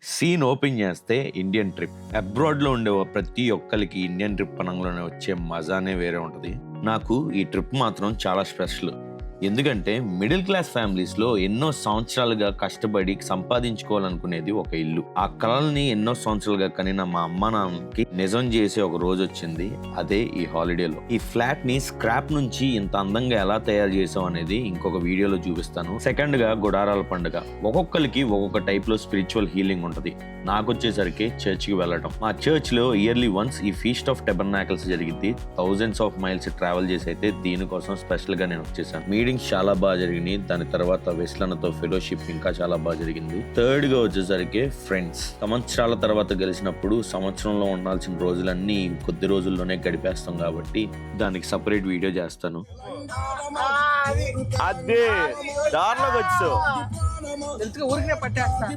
Scene open చేస్తే Indian trip. అబ్రాడ్లో ఉండే ప్రతి ఒక్కరికి ఇండియన్ ట్రిప్ పనంలోనే వచ్చే మజానే వేరే ఉంటుంది. నాకు ఈ ట్రిప్ మాత్రం చాలా స్పెషల్. ఎందుకంటే మిడిల్ క్లాస్ ఫ్యామిలీస్లో ఎన్నో సంవత్సరాలుగా కష్టపడి సంపాదించుకోవాలనుకునేది ఒక ఇల్లు. ఆ కళల్ని ఎన్నో సంవత్సరాలుగా కనిన మా అమ్మ నాన్నకి నిజం చేసే ఒక రోజు వచ్చింది. అదే ఈ హాలిడేలో. ఈ ఫ్లాట్ ని స్క్రాప్ నుంచి ఇంత అందంగా ఎలా తయారు చేసాం అనేది ఇంకొక వీడియోలో చూపిస్తాను. సెకండ్ గా గుడారాల పండుగ. ఒక్కొక్కరికి ఒక్కొక్క టైప్ లో స్పిరిచువల్ హీలింగ్ ఉంటుంది. నాకు వచ్చేసరికి చర్చ్ కి వెళ్ళటం. మా చర్చ్ లో ఇయర్లీ వన్స్ ఈ ఫీస్ట్ ఆఫ్ టెబర్నాకిల్స్ జరిగింది. థౌజండ్స్ ఆఫ్ మైల్స్ ట్రావెల్ చేసి అయితే దీనికోసం స్పెషల్ గా నేను వచ్చేసాను. మీటింగ్స్ చాలా బాగా జరిగినాయి. దాని తర్వాత వెస్లనతో ఫెలోషిప్ ఇంకా చాలా బాగా జరిగింది. థర్డ్ గా వచ్చేసరికి ఫ్రెండ్స్. సంవత్సరాల తర్వాత కలిసినప్పుడు సంవత్సరంలో ఉండాల్సిన రోజులన్నీ కొద్ది రోజుల్లోనే గడిపేస్తాం కాబట్టి దానికి సపరేట్ వీడియో చేస్తాను. అదే దారిలోకి వచ్చావు. ఊరికే పట్టేస్తా.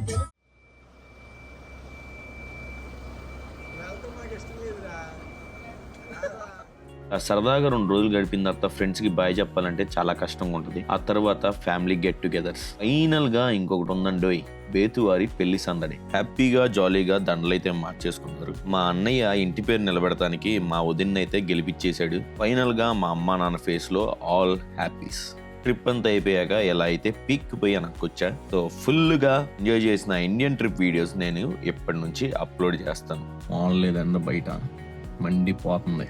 సరదాగా 2 రోజులు గడిపిన తర్వాత ఫ్రెండ్స్ కి బాయ్ చెప్పాలంటే చాలా కష్టంగా ఉంటుంది. ఆ తర్వాత ఫ్యామిలీ గెట్ టుగెదర్స్. ఫైనల్ గా ఇంకొకటి ఉందండోయ్, బేతువారి పెళ్లి సందడి. హ్యాపీగా జాలీగా దండలైతే మార్చేసుకున్నారు. మా అన్నయ్య ఇంటి పేరు నిలబెడటానికి మా వదిన్ని అయితే గెలిపించేశాడు. ఫైనల్ గా మా అమ్మ నాన్న ఫేస్ లో ఆల్ హ్యాపీస్. ట్రిప్ అంతా అయిపోయాక ఎలా అయితే పీక్ పోయి అనకొచ్చా. సో ఫుల్ గా ఎంజాయ్ చేసిన ఇండియన్ ట్రిప్ వీడియోస్ నేను ఎప్పటి నుంచి అప్లోడ్ చేస్తాను. లేదన్న బయట మండిపోతుంది.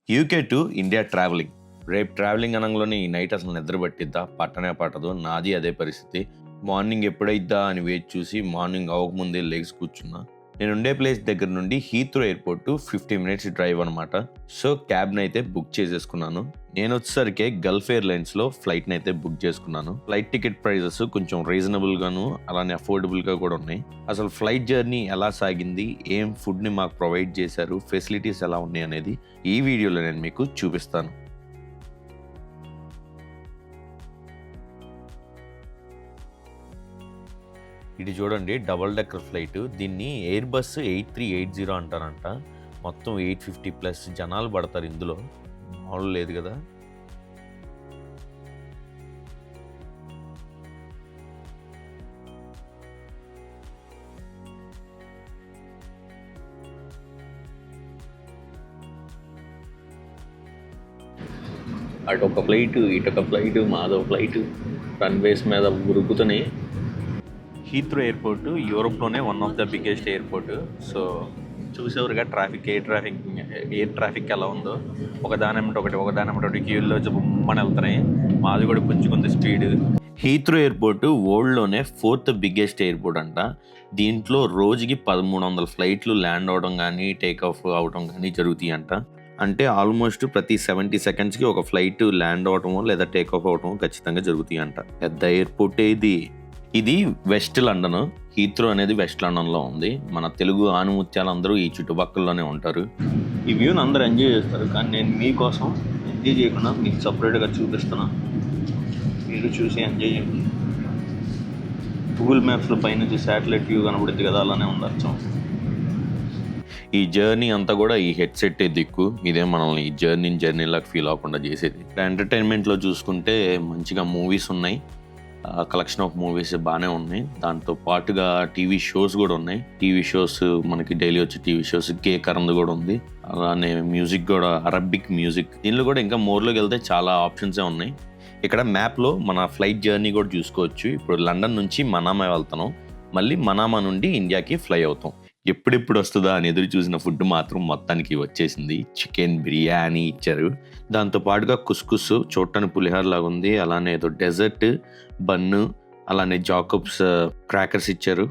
UK to India travelling. రేపు ట్రావెలింగ్ అనగానే ఈ నైట్ అసలు నిద్ర పట్టిద్దా పట్టనే పట్టదు. నాది అదే పరిస్థితి. మార్నింగ్ ఎప్పుడైద్దా అని వేచి చూసి మార్నింగ్ అవ్వకముందే లెగ్స్ కూర్చున్నా. నేను ఉండే ప్లేస్ దగ్గర నుండి హీత్రో ఎయిర్పోర్ట్ 50 మినిట్స్ డ్రైవ్ అనమాట. సో క్యాబ్ని అయితే బుక్ చేసేసుకున్నాను. నేను వచ్చేసరికి గల్ఫ్ ఎయిర్లైన్స్ లో ఫ్లైట్ ని అయితే బుక్ చేసుకున్నాను. ఫ్లైట్ టికెట్ ప్రైజెస్ కొంచెం రీజనబుల్ గాను అలానే అఫోర్డబుల్ గా కూడా ఉన్నాయి. అసలు ఫ్లైట్ జర్నీ ఎలా సాగింది, ఏం ఫుడ్ ని మాకు ప్రొవైడ్ చేశారు, ఫెసిలిటీస్ ఎలా ఉన్నాయి అనేది ఈ వీడియోలో నేను మీకు చూపిస్తాను. ఇది చూడండి, డబుల్ డెక్కర్ ఫ్లైట్. దీన్ని ఎయిర్ బస్ 8380 అంటారంట. మొత్తం 850+ జనాలు పడతారు ఇందులో. మామూలు లేదు కదా. అటొక ఫ్లైట్ ఇటొక ఫ్లైట్ మాదో ఫ్లైట్ రన్వేస్ మీద ఉరుకుతున్నాయి. హీత్రో ఎయిర్పోర్ట్ యూరోప్లోనే one of the biggest airport. So చూసేవరుగా ఎయిర్ ట్రాఫిక్ ఎలా ఉందో. ఒకదాని క్యూల్లో బొమ్మని వెళ్తున్నాయి. మాది కూడా పుంజుకుంది స్పీడ్. హీత్రో ఎయిర్పోర్ట్ వరల్డ్లోనే 4th బిగ్గెస్ట్ ఎయిర్పోర్ట్ అంట. దీంట్లో రోజుకి 1300 ఫ్లైట్లు ల్యాండ్ అవడం కానీ టేక్ ఆఫ్ అవడం కానీ జరుగుతాయి అంట. అంటే ఆల్మోస్ట్ ప్రతి 70 సెకండ్స్కి ఒక ఫ్లైట్ ల్యాండ్ అవటమో లేదా టేక్ ఆఫ్ అవటమో ఖచ్చితంగా జరుగుతాయి అంట. పెద్ద ఎయిర్పోర్టే ఇది వెస్ట్ లండన్. హీత్రో అనేది వెస్ట్ లండన్లో ఉంది. మన తెలుగు ఆనుముత్యాలందరూ ఈ చుట్టుపక్కలలోనే ఉంటారు. ఈ వ్యూని అందరూ ఎంజాయ్ చేస్తారు, కానీ నేను మీకోసం ఎంజాయ్ చేయకుండా మీకు సపరేట్గా చూపిస్తున్నా. మీరు చూసి ఎంజాయ్ చేయండి. గూగుల్ మ్యాప్స్లో పైనుంచి శాటిలైట్ వ్యూ కనబడుద్ది కదా, అలానే ఉంది అర్థం. ఈ జర్నీ అంతా కూడా ఈ హెడ్సెట్ దిక్కు. ఇదే మనల్ని ఈ జర్నీలాగా ఫీల్ అవ్వకుండా చేసేది. ఎంటర్టైన్మెంట్లో చూసుకుంటే మంచిగా మూవీస్ ఉన్నాయి. కలెక్షన్ ఆఫ్ మూవీస్ బాగానే ఉన్నాయి. దాంతో పాటుగా టీవీ షోస్ కూడా ఉన్నాయి. టీవీ షోస్ మనకి డైలీ వచ్చే టీవీ షోస్ కే కరంద్ కూడా ఉంది. అలానే మ్యూజిక్ కూడా అరబిక్ మ్యూజిక్. దీనిలో కూడా ఇంకా మోర్లోకి వెళ్తే చాలా ఆప్షన్సే ఉన్నాయి. ఇక్కడ మ్యాప్లో మన ఫ్లైట్ జర్నీ కూడా చూసుకోవచ్చు. ఇప్పుడు లండన్ నుంచి మనామా వెళ్తున్నాం. మళ్ళీ మనామా నుండి ఇండియాకి ఫ్లై అవుతాం. ఎప్పుడెప్పుడు వస్తుందా అని ఎదురు చూసిన ఫుడ్ మాత్రం మొత్తానికి వచ్చేసింది. చికెన్ బిర్యానీ ఇచ్చారు. దాంతో పాటుగా కుస్కుస్ చూడటానికి పులిహోర లాగా ఉంది. అలానే ఏదో డెజర్ట్ బన్ను, అలానే జాకబ్స్ క్రాకర్స్ ఇచ్చారు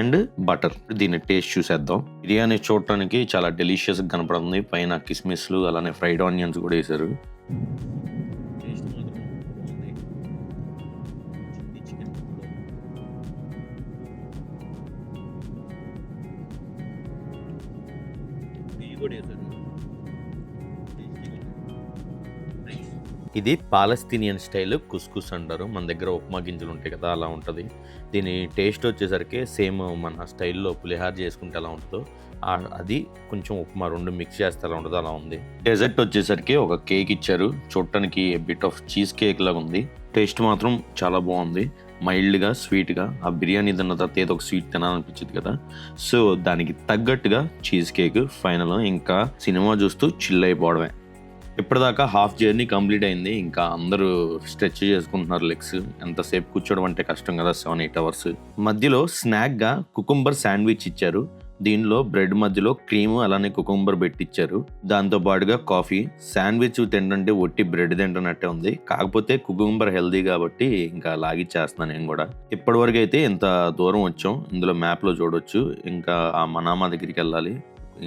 అండ్ బటర్. దీన్ని టేస్ట్ చూసేద్దాం. బిర్యానీ చూడటానికి చాలా డెలిషియస్గా కనపడుతుంది. పైన కిస్మిస్లు అలానే ఫ్రైడ్ ఆనియన్స్ కూడా వేశారు. ఇది పాలస్తీనియన్ స్టైల్ కుస్కుస్ అంటారు. మన దగ్గర ఉప్మా గింజలు ఉంటాయి కదా, అలా ఉంటుంది. దీని టేస్ట్ వచ్చేసరికి సేమ్ మన స్టైల్లో పులిహార చేసుకుంటే ఎలా ఉంటుందో అది కొంచెం ఉప్మా 2 మిక్స్ చేస్తే ఎలా ఉంటుందో అలా ఉంది. డెజర్ట్ వచ్చేసరికి ఒక కేక్ ఇచ్చారు. చూడటానికి బిట్ ఆఫ్ చీజ్ కేక్ లాగా ఉంది. టేస్ట్ మాత్రం చాలా బాగుంది. మైల్డ్గా స్వీట్గా. ఆ బిర్యానీ తిన్న తర్వాత ఏదో ఒక స్వీట్ తినాలనిపించింది కదా, సో దానికి తగ్గట్టుగా చీజ్ కేక్. ఫైనల్ ఇంకా సినిమా చూస్తూ చిల్ అయిపోవడమే. ఇప్పటిదాకా హాఫ్ జర్నీ కంప్లీట్ అయింది. ఇంకా అందరూ స్ట్రెచ్ చేసుకుంటున్నారు లెగ్స్. ఎంతసేపు కూర్చోవడం అంటే కష్టం కదా, 7-8 అవర్స్. మధ్యలో స్నాక్గా కుకుంబర్ శాండ్విచ్ ఇచ్చారు. దీనిలో బ్రెడ్ మధ్యలో క్రీము అలానే కుకుంబర్ పెట్టిచ్చారు. దాంతో పాటుగా కాఫీ. శాండ్విచ్ తింటుంటే ఒట్టి బ్రెడ్ తింటున్నట్టే ఉంది, కాకపోతే కుకుంబర్ హెల్దీ కాబట్టి ఇంకా లాగిచ్చేస్తున్నాను నేను కూడా. ఇప్పటివరకు అయితే ఇంత దూరం వచ్చాం, ఇందులో మ్యాప్లో చూడొచ్చు. ఇంకా ఆ మనామా దగ్గరికి వెళ్ళాలి.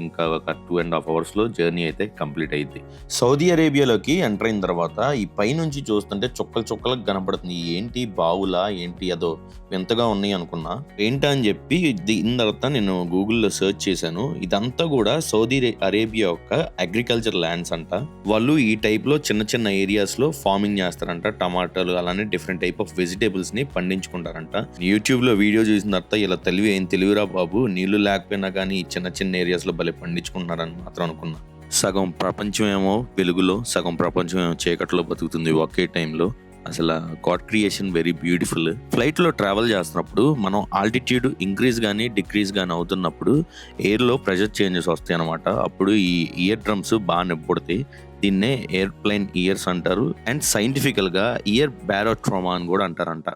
ఇంకా ఒక 2.5 అవర్స్లో జర్నీ అయితే కంప్లీట్ అయింది. సౌదీ అరేబియాలోకి ఎంటర్ అయిన తర్వాత ఈ పైనుంచి చూస్తుంటే చుక్కలు చుక్కలకు కనపడుతుంది. ఏంటి బావులా ఏంటి అదో వింతగా ఉన్నాయి అనుకున్నా. ఏంటా అని చెప్పి దీని తర్వాత నేను గూగుల్లో సెర్చ్ చేశాను. ఇదంతా కూడా సౌదీ అరేబియా యొక్క అగ్రికల్చర్ ల్యాండ్స్ అంట. వాళ్ళు ఈ టైప్లో చిన్న చిన్న ఏరియాస్లో ఫార్మింగ్ చేస్తారంట. టమాటాలు అలానే డిఫరెంట్ టైప్ ఆఫ్ వెజిటేబుల్స్ని పండించుకుంటారంట. యూట్యూబ్లో వీడియో చూసిన తర్వాత ఇలా ఏం తెలివిరా బాబు, నీళ్లు లేకపోయినా కానీ చిన్న చిన్న ఏరియాస్లో భలే పండించుకుంటున్నారని మాత్రం అనుకున్నా. సగం ప్రపంచం ఏమో వెలుగులో, సగం ప్రపంచం ఏమో చీకట్లో బతుకుతుంది ఒకే టైంలో. అసలు గాడ్ క్రియేషన్ వెరీ బ్యూటిఫుల్. ఫ్లైట్లో ట్రావెల్ చేస్తున్నప్పుడు మనం ఆల్టిట్యూడ్ ఇంక్రీజ్ కానీ డిక్రీజ్ కానీ అవుతున్నప్పుడు ఎయిర్లో ప్రెషర్ చేంజెస్ వస్తాయి అనమాట. అప్పుడు ఈ ఇయర్ డ్రమ్స్ బాగా నొప్పుడతాయి. దీన్నే ఎయిర్ప్లైన్ ఇయర్స్ అంటారు. అండ్ సైంటిఫికల్గా ఇయర్ బ్యారోట్రోమా అని కూడా అంటారంట.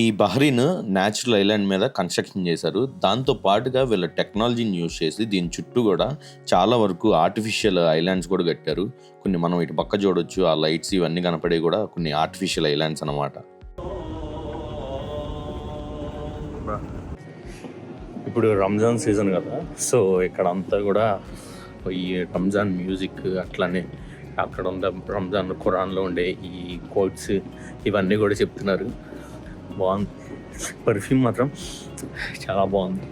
ఈ బహ్రీన్ న్యాచురల్ ఐలాండ్ మీద కన్స్ట్రక్షన్ చేశారు. దాంతో పాటుగా వీళ్ళ టెక్నాలజీని యూజ్ చేసి దీని చుట్టూ కూడా చాలా వరకు ఆర్టిఫిషియల్ ఐలాండ్స్ కూడా కట్టారు. కొన్ని మనం ఇటు పక్క చూడొచ్చు, ఆ లైట్స్ ఇవన్నీ కనపడే కూడా కొన్ని ఆర్టిఫిషియల్ ఐలాండ్స్ అన్నమాట. ఇప్పుడు రంజాన్ సీజన్ కదా, సో ఇక్కడ అంతా కూడా ఈ రంజాన్ మ్యూజిక్ అట్లానే అక్కడ ఉన్న రంజాన్ ఖురాన్లో ఉండే ఈ కోట్స్ ఇవన్నీ కూడా చెప్తున్నారు. బాగుంది. పర్ఫ్యూమ్ మాత్రం చాలా బాగుంది.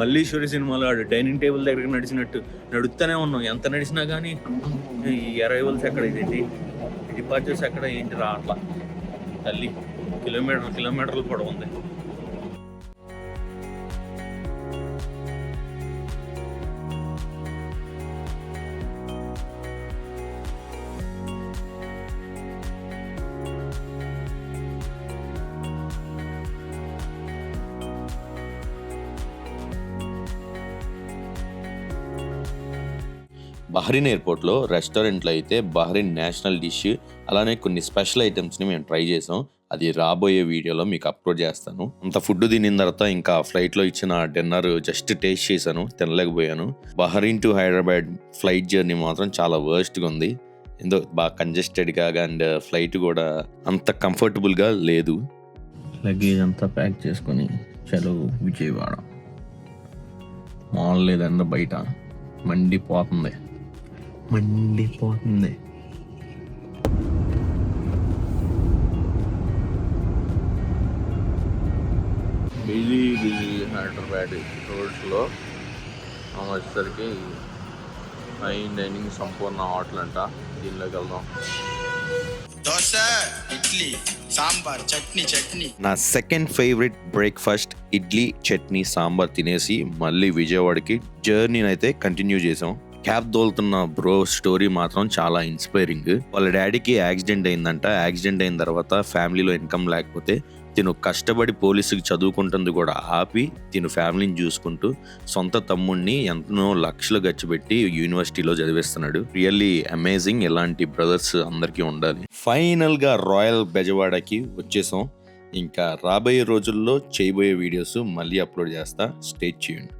మల్లీశ్వరి సినిమాలో ఆడు డైనింగ్ టేబుల్ దగ్గరికి నడిచినట్టు నడుస్తూనే ఉన్నాం. ఎంత నడిచినా కానీ ఈ అరైవల్స్ ఎక్కడ, ఇదేంటి డిపార్చర్స్ ఎక్కడ, ఏంటి రావట్లా. తల్లి కిలోమీటర్లు పొడవు ఉంది. బహ్రీన్ ఎయిర్పోర్ట్లో రెస్టారెంట్లో అయితే బహ్రీన్ నేషనల్ డిష్ అలానే కొన్ని స్పెషల్ ఐటమ్స్ని మేము ట్రై చేసాం. అది రాబోయే వీడియోలో మీకు అప్లోడ్ చేస్తాను. అంత ఫుడ్ తినిన తర్వాత ఇంకా ఫ్లైట్లో ఇచ్చిన డిన్నర్ జస్ట్ టేస్ట్ చేశాను, తినలేకపోయాను. బహ్రీన్ టు హైదరాబాద్ ఫ్లైట్ జర్నీ మాత్రం చాలా వర్స్ట్గా ఉంది. ఏందో బాగా కంజెస్టెడ్గా అండ్ ఫ్లైట్ కూడా అంత కంఫర్టబుల్గా లేదు. లగేజ్ అంతా ప్యాక్ చేసుకొని చలో విజయవాడ. మాల్ లేదన్న బయట మండిపోతుంది. బిజీ హైదరాబాద్ రోడ్స్లో వచ్చేసరికి ఫైన్ డైనింగ్ సంపూర్ణ హోటల్ అంట. దీనిలోకి వెళ్దాం. దోశ, ఇడ్లీ, సాంబార్, చట్నీ. నా second favourite breakfast idli chutney sambar తినేసి మళ్ళీ విజయవాడకి జర్నీని అయితే కంటిన్యూ చేసాం. క్యాబ్ తోలుతున్న బ్రో స్టోరీ మాత్రం చాలా ఇన్స్పైరింగ్. వాళ్ళ డాడీకి యాక్సిడెంట్ అయిందంట. యాక్సిడెంట్ అయిన తర్వాత ఫ్యామిలీలో ఇన్కమ్ లేకపోతే తిను కష్టపడి పోలీసుకి చదువుకుంటుంది కూడా ఆపి తిను ఫ్యామిలీని చూసుకుంటూ సొంత తమ్ముడిని ఎంతో లక్షలు ఖర్చు పెట్టి యూనివర్సిటీలో చదివిస్తున్నాడు. Really amazing. ఇలాంటి బ్రదర్స్ అందరికీ ఉండాలి. ఫైనల్గా రాయల్ బెజవాడకి వచ్చేసాం. ఇంకా రాబోయే రోజుల్లో చేయబోయే వీడియోస్ మళ్ళీ అప్లోడ్ చేస్తా. Stay tuned.